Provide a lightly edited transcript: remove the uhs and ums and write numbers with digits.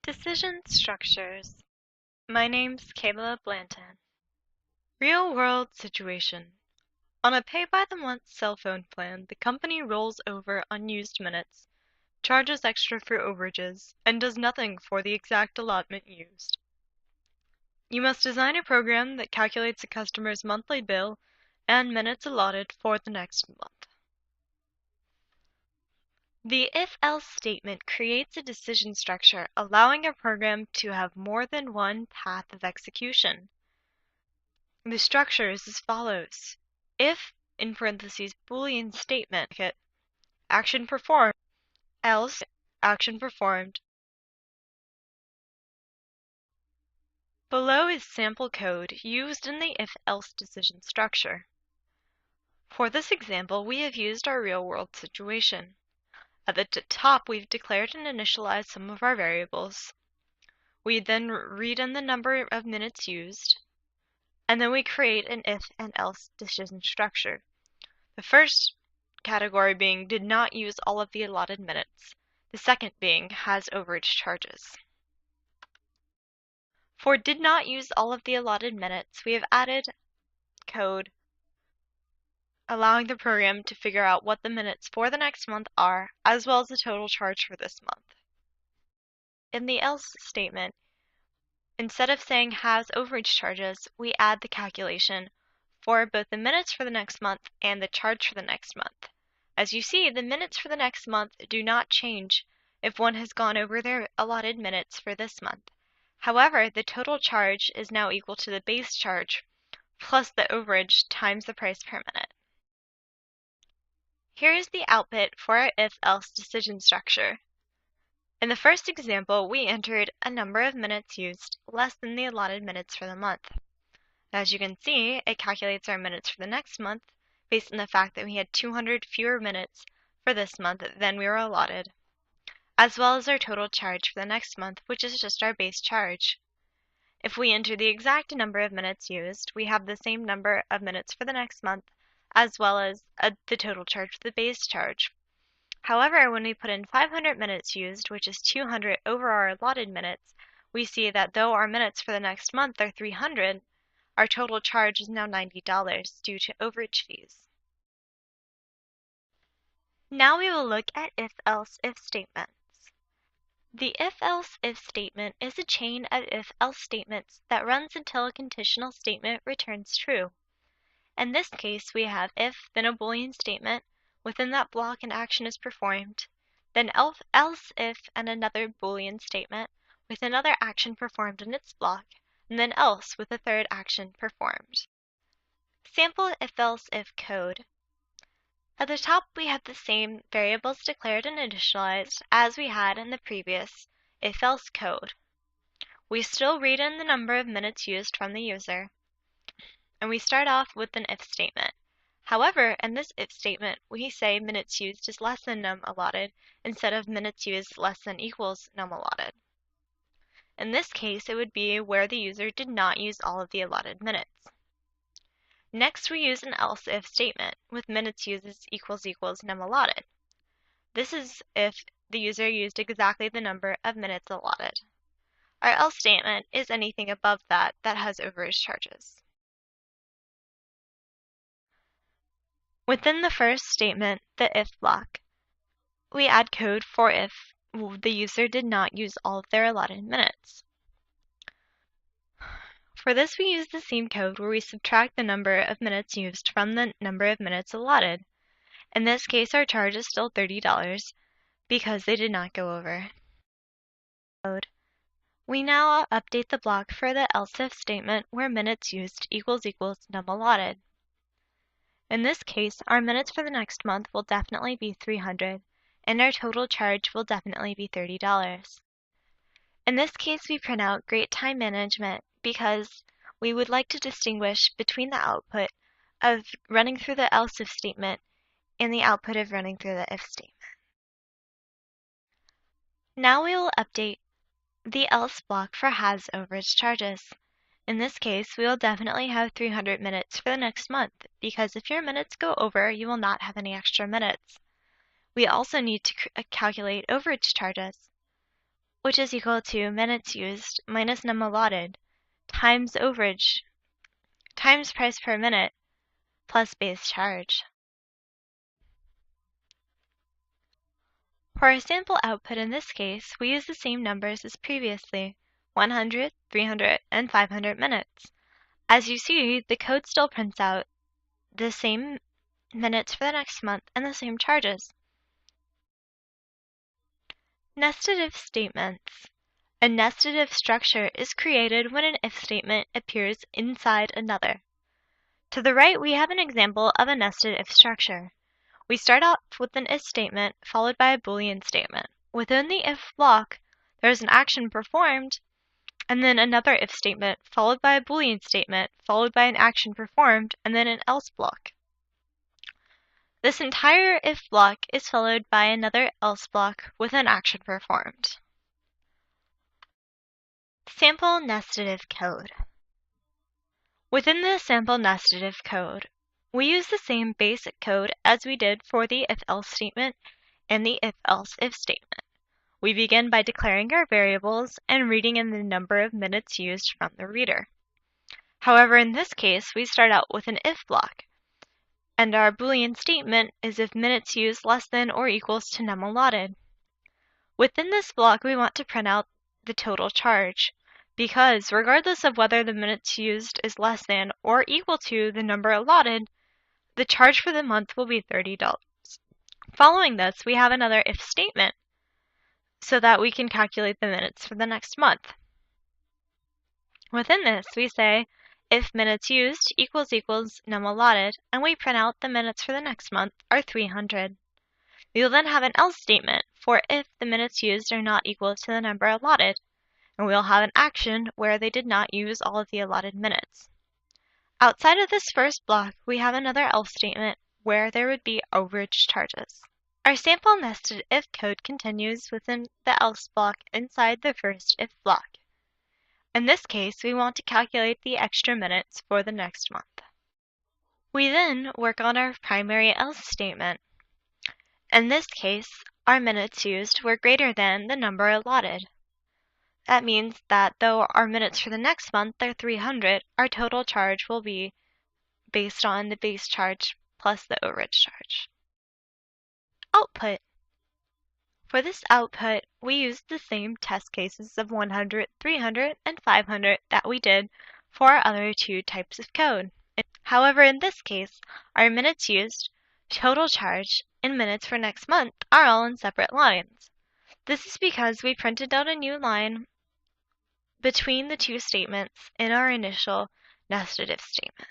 Decision structures. My name's Caila Blanton. Real-world situation. On a pay-by-the-month cell phone plan, the company rolls over unused minutes, charges extra for overages, and does nothing for the exact allotment used. You must design a program that calculates a customer's monthly bill and minutes allotted for the next month. The if-else statement creates a decision structure allowing a program to have more than one path of execution. The structure is as follows. If, in parentheses, Boolean statement, action performed, else, action performed. Below is sample code used in the if-else decision structure. For this example, we have used our real-world situation. At the top, we've declared and initialized some of our variables. We then read in the number of minutes used, and then we create an if and else decision structure. The first category being did not use all of the allotted minutes. The second being has overage charges. For did not use all of the allotted minutes, we have added code allowing the program to figure out what the minutes for the next month are, as well as the total charge for this month. In the else statement, instead of saying has overage charges, we add the calculation for both the minutes for the next month and the charge for the next month. As you see, the minutes for the next month do not change if one has gone over their allotted minutes for this month. However, the total charge is now equal to the base charge plus the overage times the price per minute. Here is the output for our if-else decision structure. In the first example, we entered a number of minutes used less than the allotted minutes for the month. As you can see, it calculates our minutes for the next month based on the fact that we had 200 fewer minutes for this month than we were allotted, as well as our total charge for the next month, which is just our base charge. If we enter the exact number of minutes used, we have the same number of minutes for the next month, as well as the total charge for the base charge. However, when we put in 500 minutes used, which is 200 over our allotted minutes, we see that though our minutes for the next month are 300, our total charge is now $90 due to overage fees. Now we will look at if-else-if statements. The if-else-if statement is a chain of if-else statements that runs until a conditional statement returns true. In this case, we have if, then a Boolean statement. Within that block, an action is performed. Then else if and another Boolean statement with another action performed in its block, and then else with a third action performed. Sample if-else-if code. At the top, we have the same variables declared and initialized as we had in the previous if-else code. We still read in the number of minutes used from the user, and we start off with an if statement. However, in this if statement, we say minutes used is less than num allotted instead of minutes used less than equals num allotted. In this case, it would be where the user did not use all of the allotted minutes. Next, we use an else if statement with minutes used equals num allotted. This is if the user used exactly the number of minutes allotted. Our else statement is anything above that has overage charges. Within the first statement, the if block, we add code for if the user did not use all of their allotted minutes. For this, we use the same code where we subtract the number of minutes used from the number of minutes allotted. In this case, our charge is still $30 because they did not go over. We now update the block for the else if statement where minutes used equals num allotted. In this case, our minutes for the next month will definitely be 300, and our total charge will definitely be $30. In this case, we print out great time management because we would like to distinguish between the output of running through the else if statement and the output of running through the if statement. Now we will update the else block for has overage charges. In this case, we will definitely have 300 minutes for the next month, because if your minutes go over, you will not have any extra minutes. We also need to calculate overage charges. which is equal to minutes used minus num allotted times overage times price per minute plus base charge. For our sample output in this case, we use the same numbers as previously, 100, 300, and 500 minutes. As you see, the code still prints out the same minutes for the next month and the same charges. Nested if statements. A nested if structure is created when an if statement appears inside another. To the right, we have an example of a nested if structure. We start off with an if statement followed by a Boolean statement. Within the if block, there is an action performed, and then another if statement followed by a Boolean statement followed by an action performed, and then an else block. This entire if block is followed by another else block with an action performed. Sample nested if code. Within the sample nested if code, we use the same basic code as we did for the if-else statement and the if-else if statement. We begin by declaring our variables and reading in the number of minutes used from the reader. However, in this case, we start out with an if block, and our Boolean statement is if minutes used less than or equals to num allotted. Within this block, we want to print out the total charge, because regardless of whether the minutes used is less than or equal to the number allotted, the charge for the month will be $30. Following this, we have another if statement so that we can calculate the minutes for the next month. Within this, we say if minutes used equals num allotted, and we print out the minutes for the next month are 300. We will then have an else statement for if the minutes used are not equal to the number allotted, and we will have an action where they did not use all of the allotted minutes. Outside of this first block, we have another else statement where there would be overage charges. Our sample nested if code continues within the else block inside the first if block. In this case, we want to calculate the extra minutes for the next month. We then work on our primary else statement. In this case, our minutes used were greater than the number allotted. That means that though our minutes for the next month are 300, our total charge will be based on the base charge plus the overage charge. Output. For this output, we used the same test cases of 100, 300, and 500 that we did for our other two types of code. However, in this case, our minutes used, total charge, and minutes for next month are all in separate lines. This is because we printed out a new line between the two statements in our initial nested if statement.